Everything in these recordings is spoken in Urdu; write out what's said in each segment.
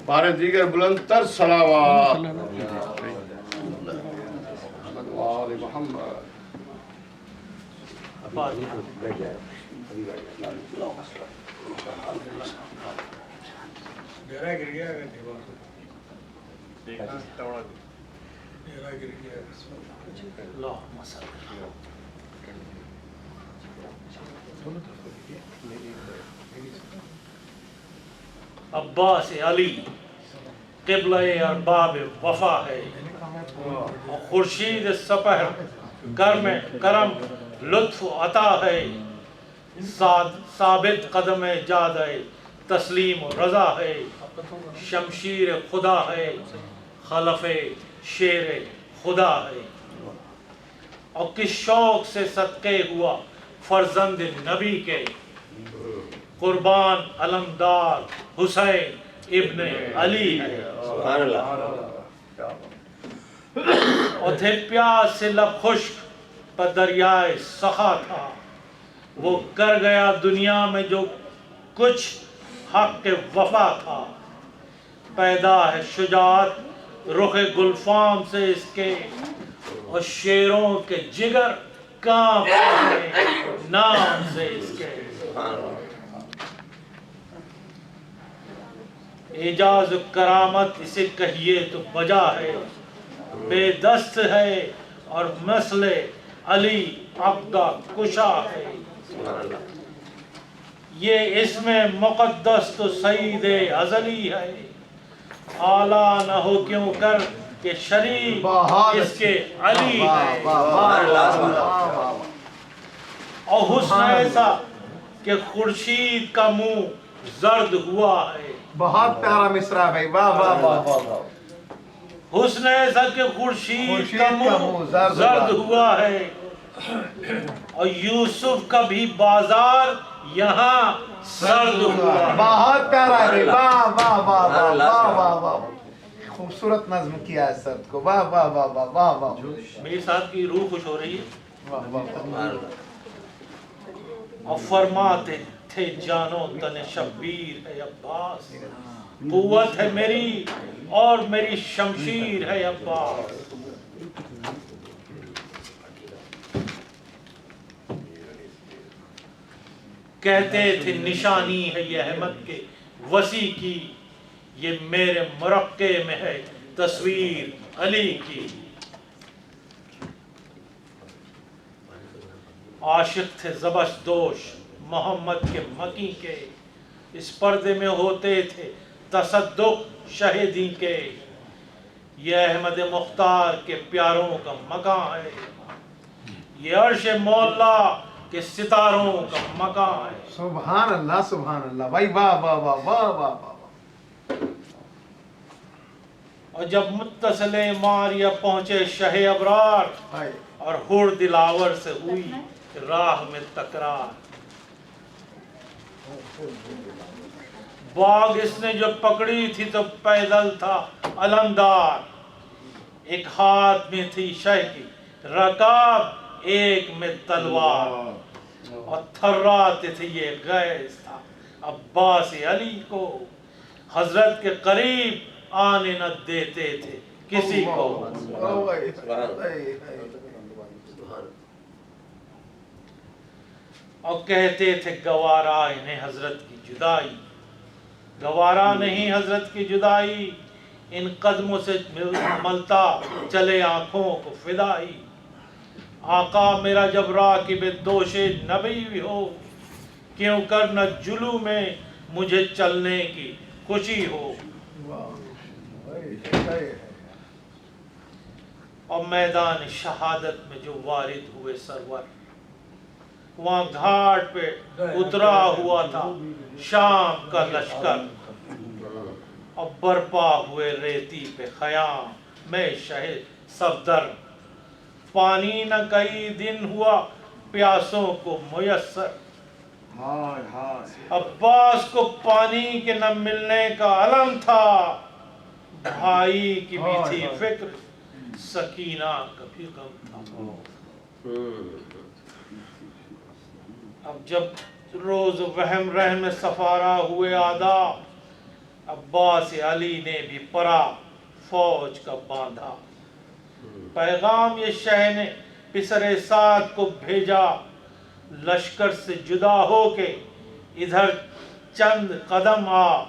بارے دیگر بلند تر صلوات آل محمد. عباس علی قبلہ ارباب وفا ہے، اور خورشید سپہر کرم لطف عطا ہے، ثابت قدم جاد ہے، تسلیم و رضا ہے، شمشیر خدا ہے، خلف شیر خدا ہے، اور کس شوق سے صدقے ہوا فرزند نبی کے، قربان علمدار حسین ابن علی ہے. سبحان اللہ. اور تھے پیاس سے لب خشک پر دریائے سخا تھا، وہ کر گیا دنیا میں جو کچھ حق کے وفا تھا. پیدا ہے شجاعت رخ گلفام سے اس کے، اور شیروں کے جگر کانپتے ہیں نام سے اس کے. اعجاز و کرامت اسے کہیے تو بجا ہے، بے دست ہے اور مثل علی عقدہ کشا ہے. یہ اسم مقدس تو سعید ازلی ہے، اعلیٰ نہ ہو کیوں کر کہ شریک اس کے علی ہے. اور حسن ایسا کہ خورشید کا منہ زرد ہوا ہے. بہت پیارا مصرع بھائی، واہ واہ واہ واہ. حسن ایسا کہ خورشید کا منہ زرد ہوا ہے، اور یوسف کا بھی بازار یہاں سرد ہوا ہے. بہت پیارا ہے، واہ واہ واہ واہ واہ واہ واہ. خوبصورت نظم کیا ہے سرد کو، واہ واہ واہ واہ واہ واہ. میری ساتھ کی روح خوش ہو رہی ہے. واہ واہ واہ. اور فرماتے تھے جانو تن شبیر ہے عباس، قوت ہے میری اور میری شمشیر ہے عباس. کہتے تھے نشانی ہے یہ احمد کے وسیع کی، یہ میرے مرقع میں ہے تصویر علی کی. عاشق تھے زبش دوش محمد کے مکی کے، اس پردے میں ہوتے تھے تصدق شہیدی کے. یہ احمد مختار کے پیاروں کا مکان ہے، یہ عرش مولا کے ستاروں کا مکان ہے. سبحان اللہ سبحان اللہ بھائی، واہ واہ واہ واہ واہ واہ. اور جب متصل ماریہ پہنچے شہ ابرار، اور حور دلاور سے ہوئی راہ میں تکرار. باغ اس نے جو پکڑی تھی تو پیدل تھا علمدار، ایک ہاتھ میں تھی شہ کی رکاب ایک میں تلوار، اور تھراتے تھے یہ غیظ تھا عباس علی کو، حضرت کے قریب آنے نہ دیتے تھے کسی کو. اور کہتے تھے گوارا انہیں حضرت کی جدائی، گوارا نہیں حضرت کی جدائی، ان قدموں سے ملتا چلے آنکھوں کو فدائی. آقا میرا جب راکب دوش نبی ہو، کیوں کر نہ جلو میں مجھے چلنے کی خوشی ہو. اور میدان شہادت میں جو وارد ہوئے سرور، وہاں گھاٹ پہ اترا ہوا تھا شام کا لشکر، اور برپا ہوئے ریتی پہ خیام میں شہد صفدر. پانی نہ کئی دن ہوا پیاسوں کو میسر، عباس کو پانی کے نہ ملنے کا علم تھا، بھائی کی بھی تھی فکر سکینہ کا بھی غم تھا. اب جب روز وہم رحم سفارہ ہوئے آداب، عباس علی نے بھی پرا فوج کا باندھا، پیغام یہ شہ نے پسر سعد کو بھیجا، لشکر سے جدا ہو کے ادھر چند قدم آ،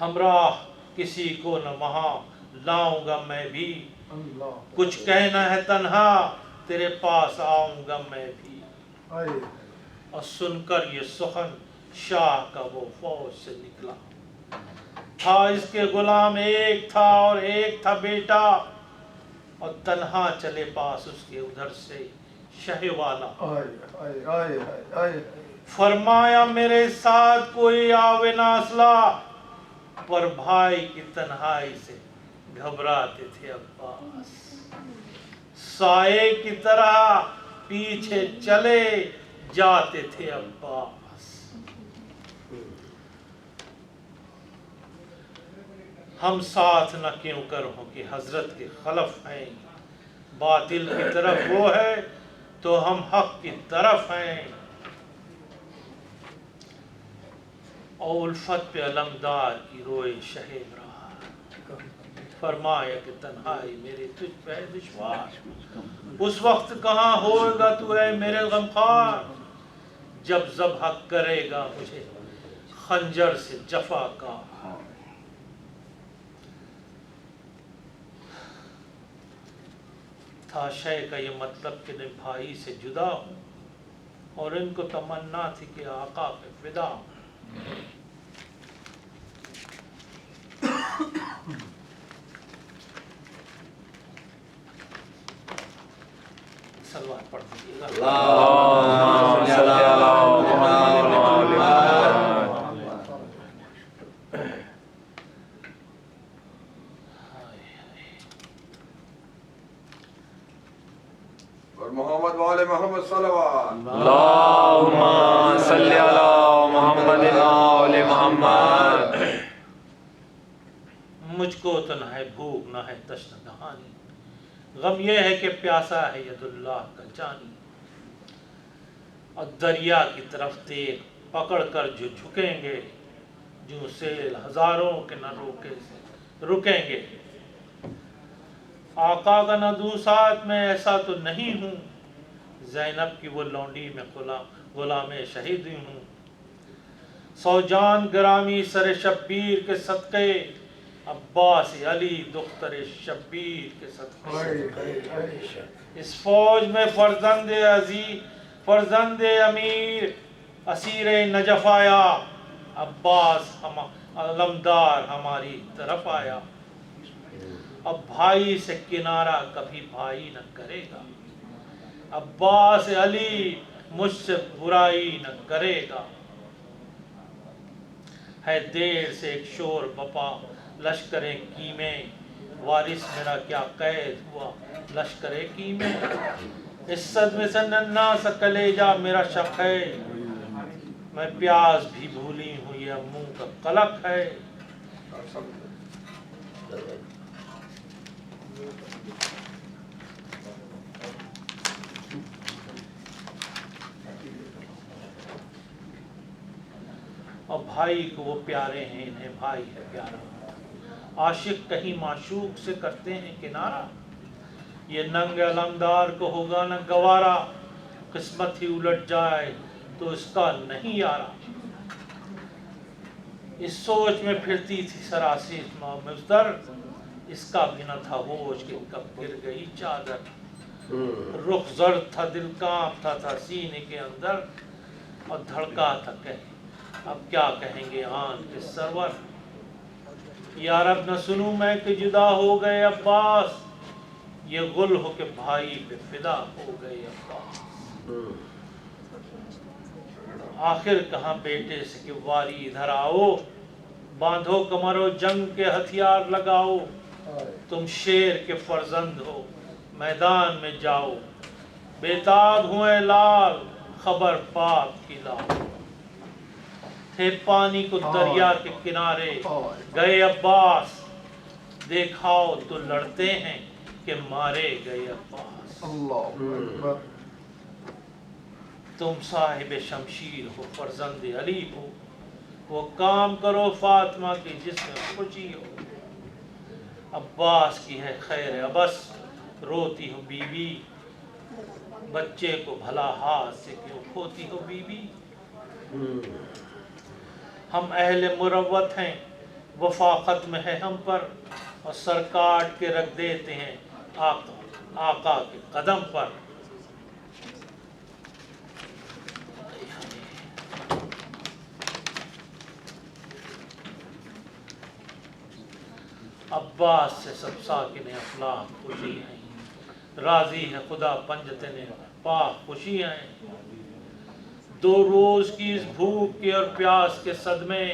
ہمراہ کسی کو نہ وہاں لاؤں گا میں بھی، کچھ کہنا ہے تنہا تیرے پاس آؤں گا میں بھی۔ اور سن کر یہ سخن شاہ کا وہ فوج سے نکلا، تھا اس کے غلام ایک تھا اور ایک تھا بیٹا، اور تنہا چلے پاس اس کے ادھر سے شہ والا، فرمایا میرے ساتھ کوئی آوے نہ اصلا، پر بھائی کی تنہائی سے گھبراتے تھے عباس، سائے کی طرح پیچھے چلے جاتے تھے عباس۔ ہم ساتھ نہ کیوں کر ہوں کہ حضرت کے خلف ہیں، باطل کی طرف وہ ہے تو ہم حق کی طرف ہیں، اور الفت پہ علمدار کی روئے شہ برار، فرمایا کہ تنہائی میرے تجھ پہ ہے دشوار، اس وقت کہاں ہوگا تو اے میرے غمخوار، جب ذبح کرے گا مجھے خنجر سے جفا کا۔ تھا شے کا یہ مطلب کہ میں بھائی سے جدا ہوں، اور ان کو تمنا تھی کہ آقا پہ فدا ہوں۔ سلوات پڑھ دیجیے گا۔ اللہم صلی علی محمد و آل محمد۔ اور محمد والے محمد صلوات۔ اللہم صلی علی محمد و آل محمد۔ مجھ کو تو نہ ہے بھوک نہ ہے تشنہ دہانی، غم یہ ہے کہ پیاسا ہے ید اللہ کا جانی، اور دریا کی طرف تیر پکڑ کر جو جھکیں گے، جو سیل ہزاروں کے نہ روکے سے رکیں گے۔ آقا کا نہ دوسات میں ایسا تو نہیں ہوں، زینب کی وہ لونڈی میں غلام شہید ہوں، سو جان گرامی سر شبیر کے صدقے، عباس علی دختر شبیر کے صدقے، اس فوج میں فرزند عزیز فرزند امیر اسیر نجف آیا، عباس علمدار ہماری طرف آیا، اب بھائی سے کنارہ کبھی بھائی نہ کرے گا، عباس علی مجھ سے برائی نہ کرے گا، ہے دیر سے ایک شور بپا لشکر کیمے، وارث میرا کیا قید ہوا لشکر کیمے، اس صدمے سے ننھا سا کلیجہ میرا شق ہے، میں پیاس بھی بھولی ہوں یہ منہ کا قلق ہے۔ اور بھائی کو وہ پیارے ہیں، انہیں بھائی ہے پیارا، عاشق کہیں معشوق سے کرتے ہیں کنارہ، یہ ننگ علمدار کو ہوگا نہ گوارا، قسمت ہی الٹ جائے تو اس کا نہیں یارا، اس سوچ میں پھرتی تھی سراسی مزدر، اس کا بھی نہ تھا ہوش کہ کب گر گئی چادر، رخ زرد تھا دل کانپتا تھا سینے کے اندر، اور دھڑکا تھا کہ اب کیا کہیں گے آن کے سرور، یا رب نہ سنوں میں کہ جدا ہو گئے عباس، یہ غل ہو کہ بھائی پہ فدا ہو گئے عباس، آخر کہاں بیٹے سے کہ واری ادھر آؤ، باندھو کمر و جنگ کے ہتھیار لگاؤ، تم شیر کے فرزند ہو میدان میں جاؤ، بیتاب ہوئے لال خبر پاک کی لاؤ، تھے پانی کو دریا کے کنارے گئے عباس، دیکھاؤ تو لڑتے ہیں کہ مارے گئے عباس، تم صاحب شمشیر ہو فرزند علی ہو، وہ کام کرو فاطمہ کی جس میں خوشی ہو. عباس کی ہے خیر ابس روتی ہو بیوی, بچے کو بھلا ہاتھ سے کیوں کھوتی ہو بیوی. ہم اہل مروت ہیں وفا ختم ہے ہم پر, اور سر کاٹ کے رکھ دیتے ہیں آقا کے قدم پر. عباس سے سب ساکن افلاک خوشی ہیں, راضی ہے خدا پنجتن پاک خوشی ہیں. 2 روز کی اس بھوک کے اور پیاس کے صدمے,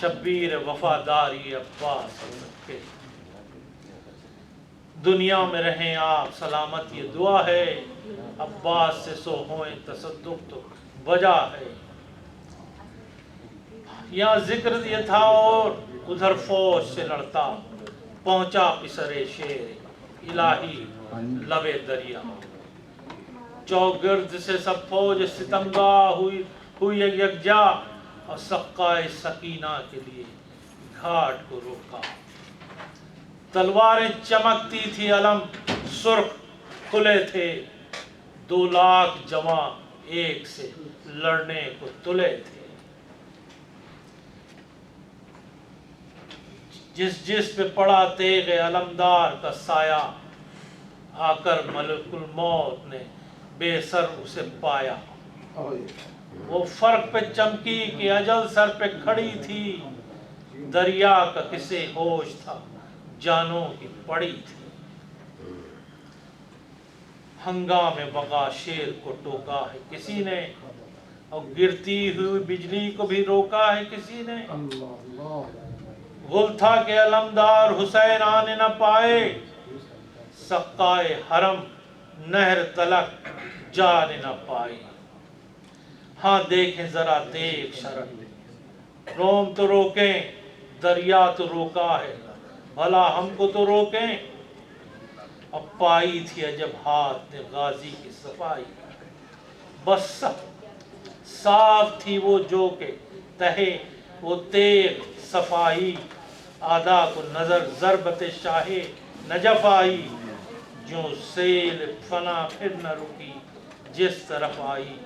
شبیر وفاداری عباس کے. دنیا میں رہیں آپ سلامت یہ دعا ہے, عباس سے سو ہوئیں تصدق تو وجہ ہے. یہاں ذکر یہ تھا اور ادھر فوج سے لڑتا, پہنچا پسرے شیر الہی لبے دریا. چوگرد سے سب فوج ستمگاہ ہوئی یکجا, اور سقائے سکینہ کے لیے گھاٹ کو روکا. تلواریں چمکتی تھی علم سرخ کھلے تھے, 2 لاکھ جوان ایک سے لڑنے کو تلے تھے. جس پہ پڑا تیغ علمدار کا سایہ, آ کر ملک الموت نے بے سر اسے پایا. وہ فرق پہ چمکی کہ اجل سر پہ کھڑی تھی, دریا کا کسے ہوش تھا جانوں کی پڑی تھی. ہنگام بقا شیر کو ٹوکا ہے کسی نے, اور گرتی ہوئی بجلی کو بھی روکا ہے کسی نے. غل تھا کہ علمدار حسین آنے نہ پائے, سقائے حرم نہر تلک جانے نہ پائے. ہاں دیکھیں ذرا دیکھ شرط, روم تو روکیں دریا تو روکا ہے, بھلا ہم کو تو روکیں. اب پائی تھی عجب ہاتھ نے غازی کی صفائی, بس صاف تھی وہ جو کہ تہے وہ تیغ صفائی. آدھا کو نظر ضربت شاہ نجف آئی, جو سیل فنا پھر نہ رکی جس طرف آئی.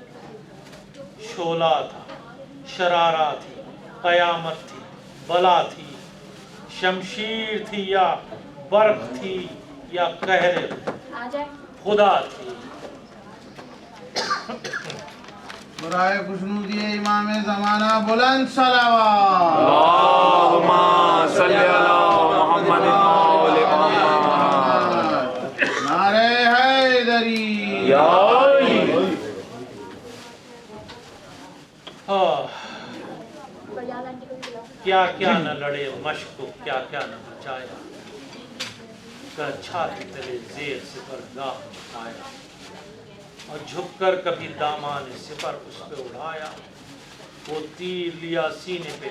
شعلہ تھا شرارہ تھی قیامت تھی بلا تھی, شمشیر تھی یا برق تھی یا قہر خدا تھی. برائے خوشنودی امام زمانہ بلند صلوات. اللہم صلی علی محمد وآل محمد. نعرہ حیدری. یا علی. کیا کیا نہ لڑے مشق کو, کیا کیا نہ بچایا, کر چھاتی تلے زیر سپر گاہ اٹھایا, اور جھک کر کبھی دامان سپر اس پہ اڑایا. وہ تیر لیا سینے پہ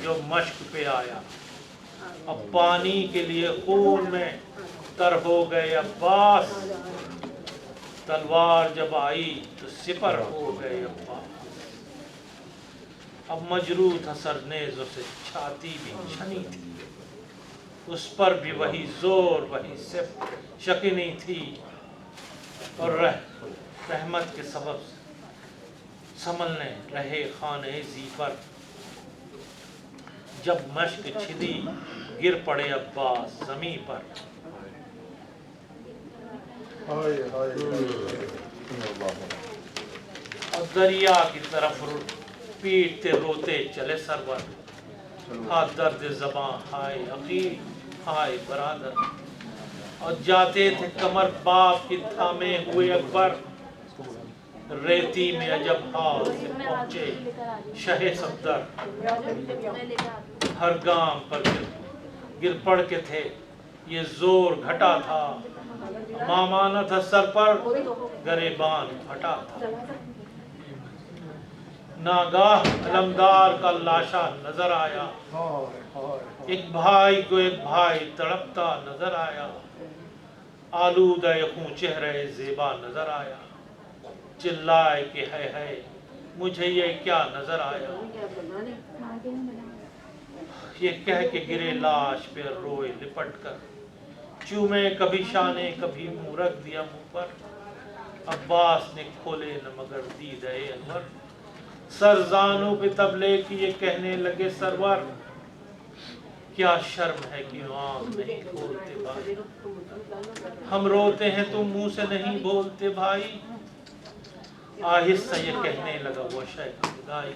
جو مشق پہ آیا, اب پانی کے لیے خون میں تر ہو گئے عباس. تلوار جب آئی تو سپر ہو گئے عباس. اب مجروح تھا سر نیزوں سے چھاتی بھی چھنی تھی, اس پر بھی وہی زور وہی صرف شکنی تھی. اور رحمت کے سبب سنبھلنے رہے خانہ زی پر, جب مشق چھدی گر پڑے عباس زمیں پر. اور دریا کی طرف پیٹتے روتے چلے سرور, ہاں درد زباں ہائے عقیل ہائے برادر. اور جاتے تھے کمر باپ کی تھامے ہوئے اکبر, ریتی میں عجب حال سے پہنچے شہ صفدر. ہر گام پر گر پڑ کے تھے یہ زور گھٹا تھا, مامانہ تھا سر پر گریبان پھٹا تھا. ناگاہ علمدار کا لاشا نظر آیا, ایک بھائی کو ایک بھائی تڑپتا نظر آیا. آلودہ خون چہرے زیبا نظر آیا, چلائے کہ ہے مجھے یہ کیا نظر آیا؟ یہ کہہ کے گرے لاش پہ روئے لپٹ کر، چومے کبھی شانے کبھی منہ رکھ دیا منہ پر۔ عباس نے کھولے نہ مگر دیدہ انور، سر زانوں پہ تبلے کی یہ کہنے لگے سرور، کیا شرم ہے کہ آنکھ نہیں کھولتے بھائی، ہم روتے ہیں تم منہ سے نہیں بولتے بھائی۔ آہستہ یہ کہنے لگا وہ شیخ خدائی،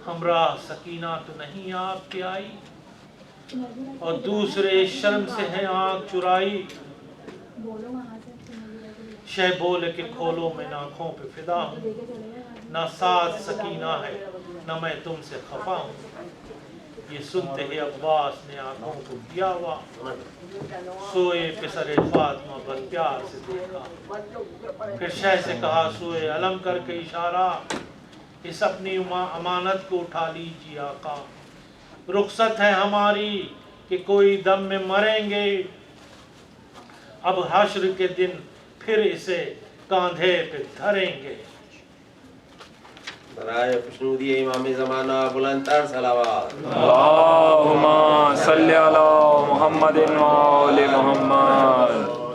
ہمراہ سکینہ تو نہیں آپ کی آئی، اور دوسرے شرم سے ہیں آنکھ چرائی۔ شہ بولے کہ کھولو میں آنکھوں پہ فدا ہوں، نہ ساتھ سکینہ ہے نہ میں تم سے خفا ہوں۔ یہ سنتے ہی عباس نے آنکھوں کو کیا ہوا، سوئے پسر فاطمہ بس پیار سے دیکھا، پھر شہ سے کہا سوئے علم کر کے اشارہ، اس اپنی امانت کو اٹھا لیجیے آقا، رخصت ہے ہماری کہ کوئی دم میں مریں گے، اب حشر کے دن پھر اسے کاندھے پہ دھریں گے۔ برائے خوشنودی امام زمانہ بلند تر صلوات۔ اللہم صلی علی محمد و آل محمد۔